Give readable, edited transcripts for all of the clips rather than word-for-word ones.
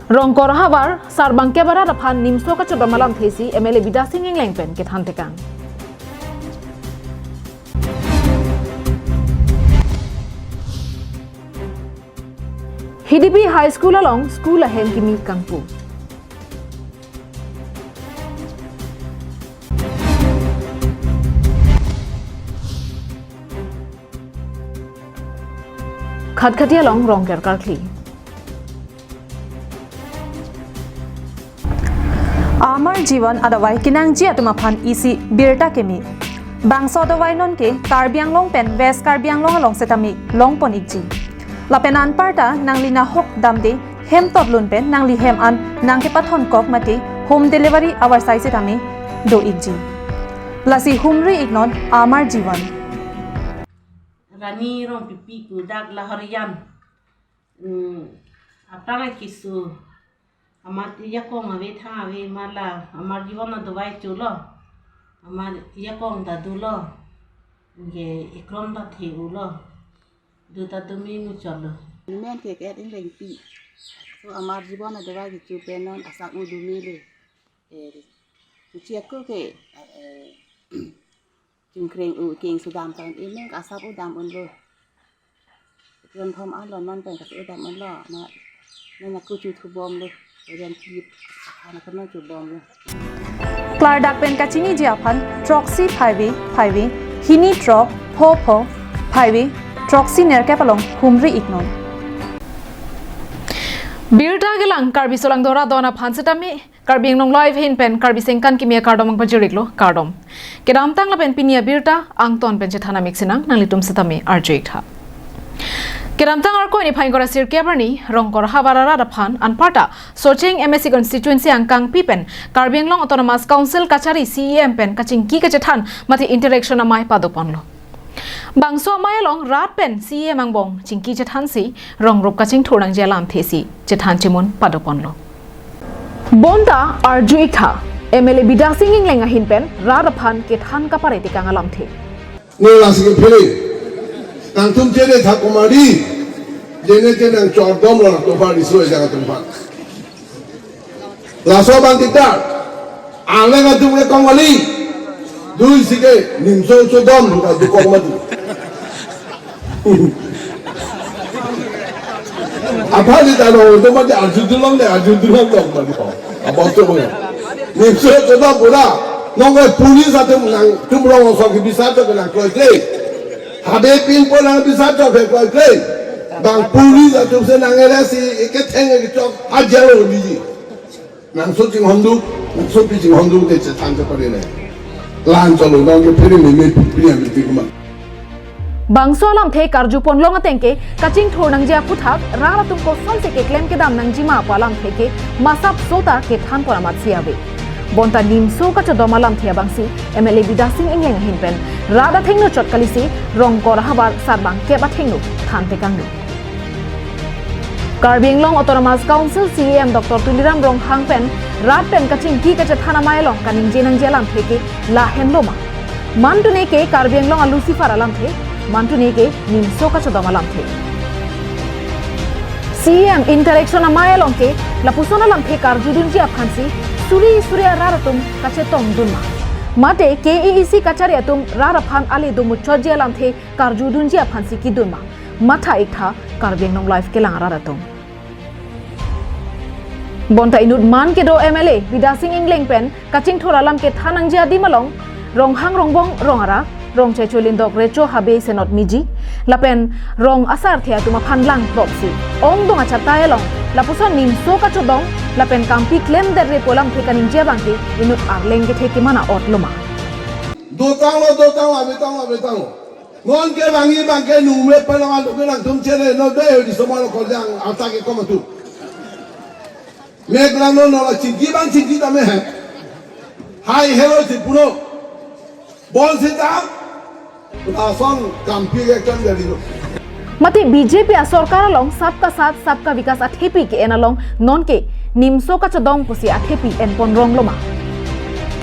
Rongkor habar sarbang ke bara rapan nimso ka coba malam thesi MLA bidasing ing lengpen ke thantekan. HDB High School along school ahem kimi kangpu. Khadkhati along Rongker Karkli. Amar Jivan adawai kinang ji atumapan isi birta kemi. Bangso adawai non ke Karbiang long pen West Karbiang long along setami long pon ikji. Lapenan parta nang lina hok damde hem toblun pen nang li hem an nang ke pathon kok mati home delivery our size setami do ikji. Lasi humri ignon Amar Jivan. Rani rong pipi kudak laharian. Apa kisu? Amar yakong awe thang awe mala amar jiwan adawai chulo amar yakong dadulo nge ikrom da theulo duta dumi mu cholo men ke ket in reng pi so amar jiwan adawai ki chupenon asak u dumile chia ko ke jingkreng u king sudam tan men asak u dam on lo ron thom an lon non pen ka u dam on lo ma nên là cứ chú bom luôn rồi kịp nó có nói chú bom luôn. Klar dak pen kachini jiapan troxy phaiwi hini tro pho phaiwi troxy nerke palong humri ignon. Birta gelang karbi solang dora dona phansetami karbi nong live hin pen karbi sengkan kimia kardom ang pajuriklo kardom. Kedam tang la pen pinia birta angton pen chethana mixinang nalitum setami arjekha. Keramtang arko ini phain kora sirke barni rongkor habarara raphan anparta soching MSC constituency angkang pipen Karbiang long autonomous council kachari CEM pen kaching ki kachethan mati interaction amai padoponlo bangso amai long rat pen CEM angbong chingki chethan si rongrop kaching thorang jelam thesi chethan chimon padoponlo bonda arjuikha MLA bidasing ing lenga hin pen raphan ke than ka pareti kangalam the nela sing phele nang tum jene thakumari jene jene chordom lo to bari so jaga tum pa la so ban tikar ale ga tum le kongwali dui sike nimso so dom ka du kongmati apali da no to ma ajudulong dong ma ko abosto mo nimso so dom pura nong police atum nang tum ro so ki bisa to na ko Habe pin polang bisa to fe ko klei bang police atum se nang era si ke theng ke chok ajalo ni nang so jing hondu so pi jing hondu de che tan pare ne lan chalo dong ke phiri me pri am ti kuma bangso lam the karju pon long atengke kaching thornang ja puthak rara tum ko son se ke claim ke dam nang jima palam theke masap sota ke than poramat siabe bonta nimso ka chodomalam thia bangsi MLA bidasing ingleng hinpen rada thengno chotkalisi rongkor habar sarbang ke ba thengno thante kangno Karbiang long autonomous council CEM Dr Tuliram rong hangpen rat pen kaching ki ka thana mai long kaning jenang jelam theke la henloma mantune ke Karbiang long lucifer alam the mantune ke nimso ka chodomalam the CEM interaction amai long ke lapusona lam the karjudun ji aphansi Surya raratum kacetong dunma. Mate KEEC kacariatum raraphan ali dumu chojelam the karjudunji aphansi ki dunma. Matha ikha Karbiang nong life kelang raratum. Bonta inut man ke do MLA bidasing ingleng pen kaching thoralam ke thanang jadi malong ronghang rongbong rongara rong checholin dok recho habe senot miji lapen rong asar thia tuma phanlang proxy ong dong acha taelong lapuson nim so ka chodong lapen kampi claim der re polam thekanin jebangke inut arleng ke theki mana otloma do tang lo be tang ngon ke bangi bangke nu me palang lo ke nang tum chere no de di somalo ko jang atake ko matu me grano no la chingi ta me hai hello ti puno bol sita asong kampi ke kan dari mati BJP a sarkar along sabka sath sabka vikas athepi ke enalong non ke nimso ka chodong pusi athepi en pon rong loma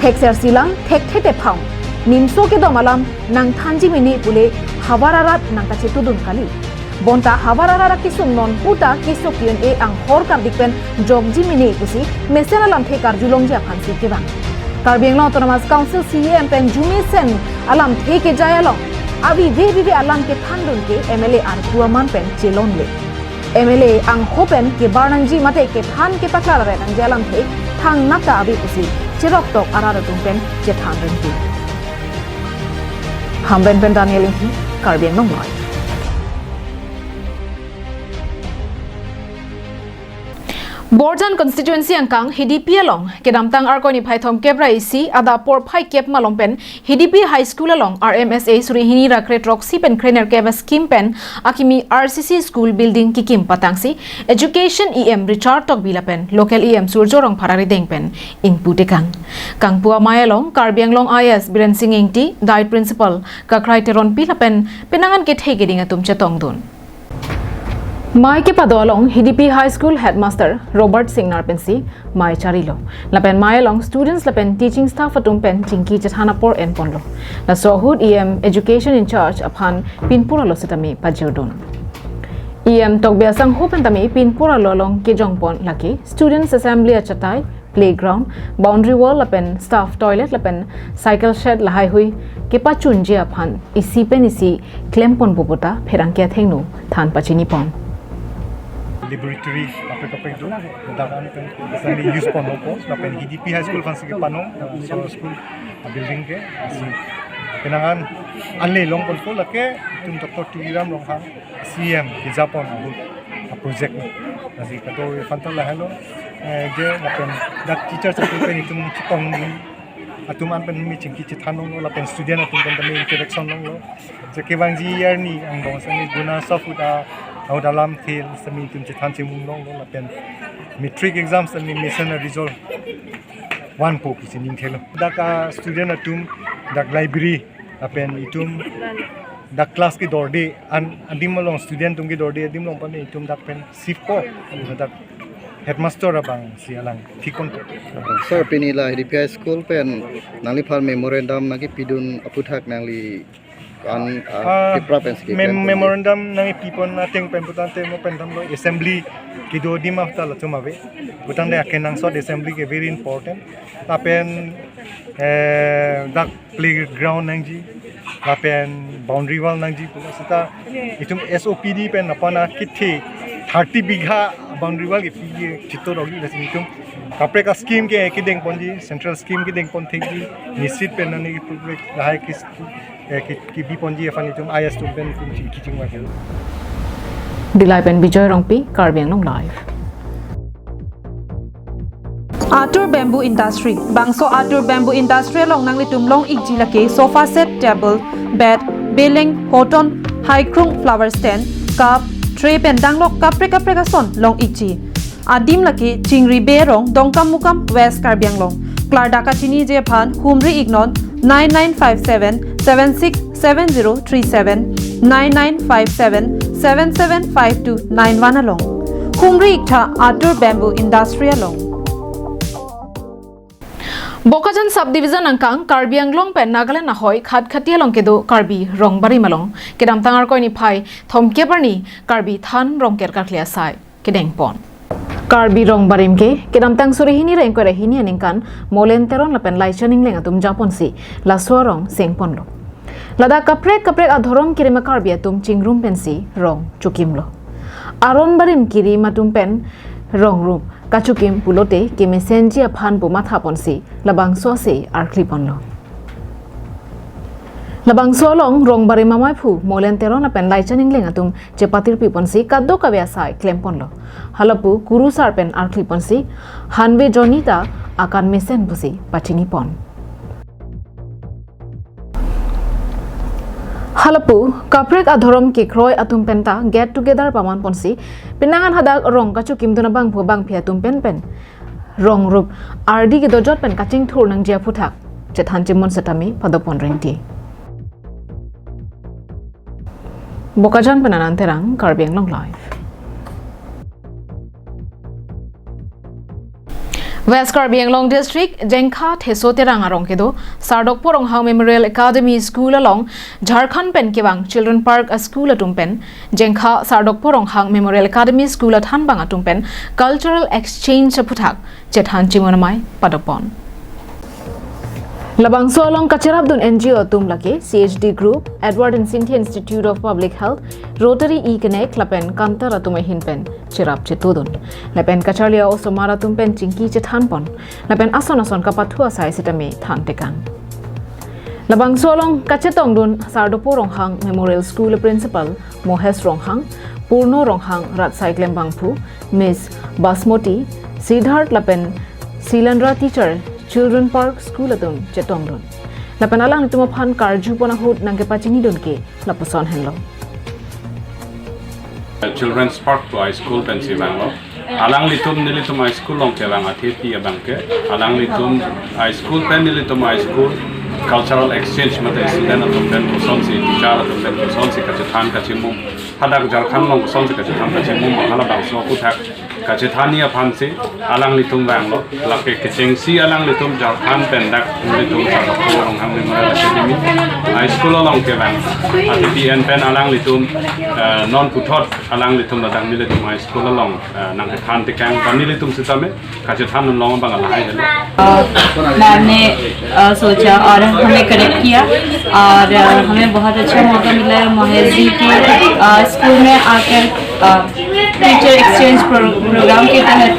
thek ser silang thek thete phang nimso ke domalam nang thanji mini pule hawararat nang ka chetudun kali bonta hawarara kisum non puta kisokion e ang hor kardikpen jogji mini kusi mesena lam the karjulong ja phansi ke bang Karbi Anglong Autonomous Council CEM pen jumisen alam the ke jayalong abi ve alam ke thandun ke MLA an puaman pen chelon le MLA ang hopen ke barnangji mate ke than ke pakla re nang jalam the thang nakta abi kusi chirok tok arara pen je thandun ki hamben pen Daniel ki Karbi Anglong Live Borjan constituency angkang HDP along kedamtang arkoni phaithom kebra isi ada por phai kep malompen HDP high school along RMSA surihini rakret roxy pen krener keba scheme pen akimi RCC school building kikim patangsi education EM Richard tok bilapen local EM surjorong pharari dengpen ingpute kang pua mayalong Karbi Anglong IS Biren Singh Ingti diet principal kakrai teron bilapen penangan ke thegeding atum chetongdun Mai ke padolong HDP High School Headmaster Robert Singh Narpensi Mai Charilo lapen Mai along students lapen teaching staff atum pen chingki chathanapor en ponlo la sohud EM education in charge aphan pinpura lo setami pajodon EM tokbia sang hopen tami pinpura lolong ke jongpon laki students assembly achatai playground boundary wall lapen staff toilet lapen cycle shed lahai hui ke pachun je aphan isi pen isi klempon bobota pherangkia thengnu than pachini pon laboratory apa itu dalam kan use pon lopo lapen HDP high school fansi ke panong so school building ke asi kenangan alle long pon ko lake tum Dr. Tiram long ha CM ke Japon project asi kato fantal lah hello je lapen dak teacher sa pen itum tong atum an pen mi chingki chithanong lapen student atum pen dami interaction long lo je ke bang ji year ni ang dong sa ni guna sofuda au dalam thil semi tum chithan chimung long lo lapen matric exams and mission result one po kisin thelo dak student atum dak library lapen itum dak class ki dorde an adim long student tum ki dorde adim long pan itum dak pen sip ko dak headmaster abang sialang fikon sir pinila HDP High School pen nangli phar memorandum nagi pidun aputhak nangli an memorandum nang ipipon nating pemputante mo pendam lo assembly kido di mafta la tumave butang de akenang so assembly ke very important tapen dak playground nangji tapen boundary wall nangji sita itum SOPD pen apana kithi 30 bigha boundary wall ke pigi chito rogi lasitum kapre ka scheme ke ekideng ponji central scheme ke deng pon thegi nisit pen nani public lahai kis ki bi ponji afani tum IS tum pen kum kiching ma kelo Dilai pen Bijoy Rongpi Karbi Anglong Live Atur Bamboo Industry Bangso Atur Bamboo Industry long nang litum long ikji lake sofa set table bed beling hoton high krung flower stand cup tray pen danglok kapre ka son long ikji adim lake chingri berong dongkam mukam West Karbi Anglong Klardaka chini je phan humri ignon 9957 767037 9957 775291 along humri ikha Atur Bamboo Industry along Bokajan subdivision angkang Karbi Anglong pen Nagaland ahoy khat khatia long kedo Karbi rongbari malong kedam tangar koi ni phai thomke barni Karbi than rongker kaklia sai kedeng pon Karbi rongbarim ke kedam tang surihini reng ko rehini aningkan molen teron lapen laichaning lenga tum japon si la sorong sengpon lo lada kaprek adhorong kirima Karbi atum chingrum pensi rong chukim lo aron barim kiri matum pen rong rum kachukim pulote ke mesenji aphan bu matha ponsi labang so se ar klipon lo labang so long rong bari mamai phu molen teron pen laichaning lenga tum chepatir pi ponsi kaddo kabya sai klempon lo halapu kuru sar pen ar klipon si hanwe jonita akan mesen busi pachini pon halapu kaprek adhorom ke kroi atum penta get together paman ponsi pinangan hadak rong kachu kimduna bang phu bang phia tum pen rong rup RD ke dojot pen kaching thur nang jia phuthak chethan chimon satami padopon rengti bokajan penanan terang Karbi Anglong Live West Karbi Anglong District Jengkha Theso Terang Arong Kedo Sardok Porong Hang Memorial Academy School along Jharkhand Pen Kewang Children Park a School atumpen Jengkha Sardok Porong Hang Memorial Academy School at Hanbang atumpen Cultural Exchange Puthak Chethan Chimonamai Padopon Labang Solong Kacharabdun NGO Tumlake, CHD Group, Edward and Cynthia Institute of Public Health, Rotary E-Connect, Lapen Kantara Tumahinpen, Chirap Chetudun. Lapen Kachalia also Maratumpen Chinki Chethanpon, Lapen Asonason Kapatua Sai Sitame Tantekan. Labang Solong Kachetongdun, Sardopo Ronghang Memorial School Principal, Mohes Ronghang, Purno Ronghang, Rat Cyclem Bangpu, Miss Basmoti, Siddharth Lapen, Silandra Teacher, Children Park School atum chetongdon. Lapan alang nituma phan karju pona hut nangke pachini don ke lapason henlo. Children's Park to high school Pennsylvania. Alang litum nilitum high school long ke bang atheti abangke. Alang litum high school pen nilitum high school cultural exchange mate student atum pen kuson si teacher atum pen kuson si kachethan kachimu. Hadak Jharkhand long kuson si kachethan kachimu mahala bangso kuthak. Kacethania Pansi, Alang Litum Banglo, Lake Kachengsi, Alang Litum Jharkhand Pendak, Litum Sarapurong Hang Memorial Academy, High School along Kevang, Atipi and Pen Alang Litum, Non Putot, Alang Litum Ladang Militum High School along, Nankatan Tekang, Panilitum Sitame, Kachethan Long Bangalai. Ma'am ने सोचा और हमें connect किया और हमें बहुत अच्छा मौका मिला है महेश जी के स्कूल में आकर टीचर एक्सचेंज प्रोग्राम के तहत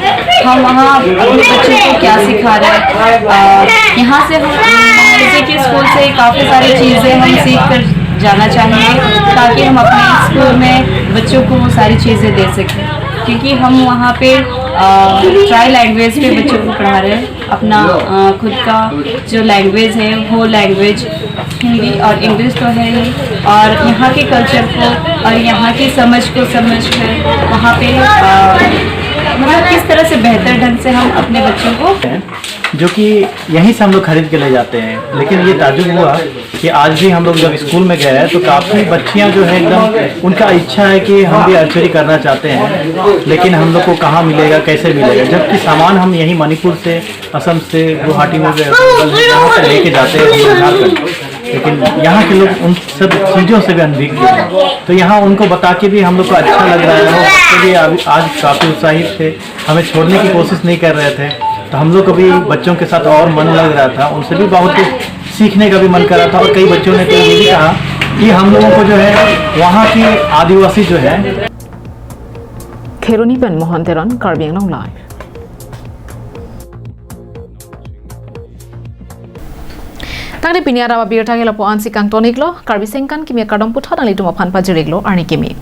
हम वहाँ अपने बच्चों को क्या सिखा रहे हैं यहाँ से हम महेश जी के स्कूल से काफ़ी सारी चीज़ें हम सीख कर जाना चाहेंगे ताकि हम अपने स्कूल में बच्चों को वो सारी चीज़ें दे सकें क्योंकि हम वहाँ पे ट्राई लैंग्वेज पे बच्चों को पढ़ा रहे हैं अपना खुद का जो लैंग्वेज है वो लैंग्वेज हिंदी और इंग्लिश तो है ही और यहाँ के कल्चर को और यहाँ की समझ को समझ कर वहाँ पे मतलब किस तरह से बेहतर ढंग से हम अपने बच्चों को जो कि यहीं से हम लोग खरीद के ले जाते हैं। लेकिन ये ताजुब हुआ कि आज भी हम लोग जब स्कूल में गए हैं तो काफ़ी बच्चियां जो है एकदम उनका इच्छा है कि हम भी आर्चरी करना चाहते हैं, लेकिन हम लोग को कहाँ मिलेगा, कैसे मिलेगा, जबकि सामान हम यहीं मणिपुर से, असम से, गुवाहाटी में यहाँ से लेके जाते हैं, लेकिन यहाँ के लोग उन सब चीज़ों से भी अनभिज्ञ हैं। तो यहाँ उनको बता के भी हम लोग को अच्छा लग रहा है, उसके लिए आज काफ़ी उत्साहित थे, हमें छोड़ने की कोशिश नहीं कर रहे थे। तो हम लोग को भी बच्चों के साथ और मन लग रहा था, उनसे भी बहुत कुछ सीखने का भी मन कर रहा था। और कई बच्चों ने तो ये भी कहा कि हम लोगों को जो है वहाँ की आदिवासी जो है खेरोनी पेन Mohan Teron Karbi Anglong live Tangde Pinyara Abirta Gelapo Ansi Kang Toniklo, Karbi Sengkan Kimia Kardom Putan Litum Pan Pajiriglo, Arni Kimi.